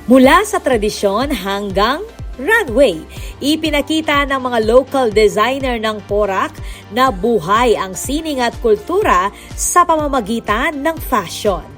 Mula sa tradisyon hanggang runway, ipinakita ng mga local designer ng Porac na buhay ang sining at kultura sa pamamagitan ng fashion.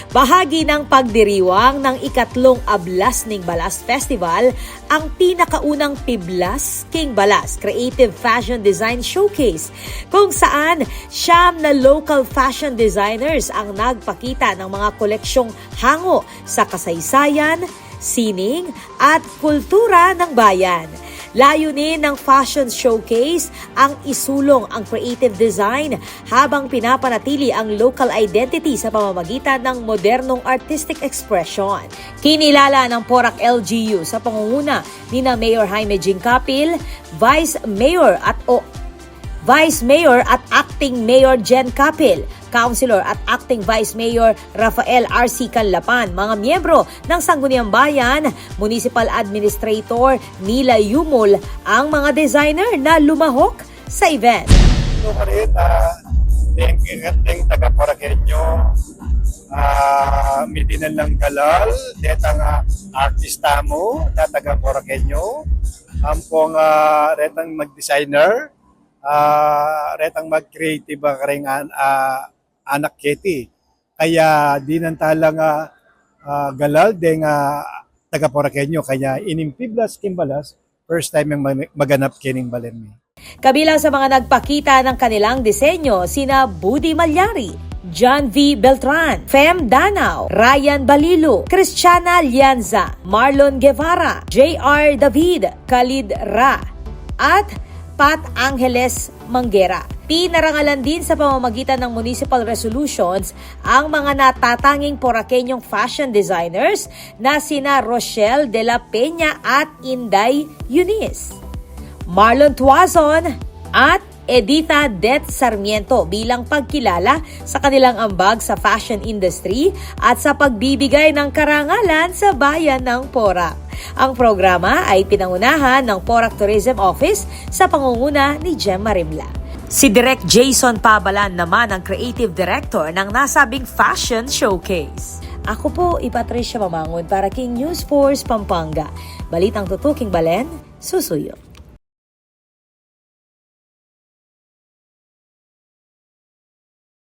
Bahagi ng pagdiriwang ng ikatlong Ablas Ning Balas Festival ang pinakaunang Piblas King Balas Creative Fashion Design Showcase, kung saan 9 na local fashion designers ang nagpakita ng mga koleksyong hango sa kasaysayan, sining at kultura ng bayan. Layunin ng fashion showcase ang isulong ang creative design habang pinapanatili ang local identity sa pamamagitan ng modernong artistic expression. Kinilala ng Porac LGU sa pangunguna ni Mayor Jaime Jingkapil, Vice Mayor at Acting Mayor Jen Capil, Councilor at Acting Vice Mayor Rafael R.C. Canlapan, mga miyembro ng Sangguniang Bayan, Municipal Administrator Nila Yumol, ang mga designer na lumahok sa event. Ito pa rin, ting taga-Poraqueño, mitinan lang galal, detang artista mo, taga-Poraqueño, ampong retang mag-designer, retang mag-creative ka rin anak keti. Kaya di nantalang galal deng taga-Poraqueño. Kaya inimpiblas kimbalas, first time yung maganap kining balen. Kabilang sa mga nagpakita ng kanilang disenyo, sina Budi Malyari, John V. Beltran, Fem Danao, Ryan Balilo, Cristiana Lianza, Marlon Guevara, J.R. David, Khalid Ra, at Pat Angeles Manguera. Pinarangalan din sa pamamagitan ng municipal resolutions ang mga natatanging Poraqueñong fashion designers na sina Rochelle de la Peña at Inday Eunice, Marlon Tuazon at Editha Det Sarmiento bilang pagkilala sa kanilang ambag sa fashion industry at sa pagbibigay ng karangalan sa bayan ng Porac. Ang programa ay pinangunahan ng Porac Tourism Office sa pangunguna ni Jem Marimla. Si Direk Jason Pabalan naman ang Creative Director ng nasabing Fashion Showcase. Ako po, Patricia Mamangon para King News Force Pampanga. Balitang tutuking Balen, susuyo.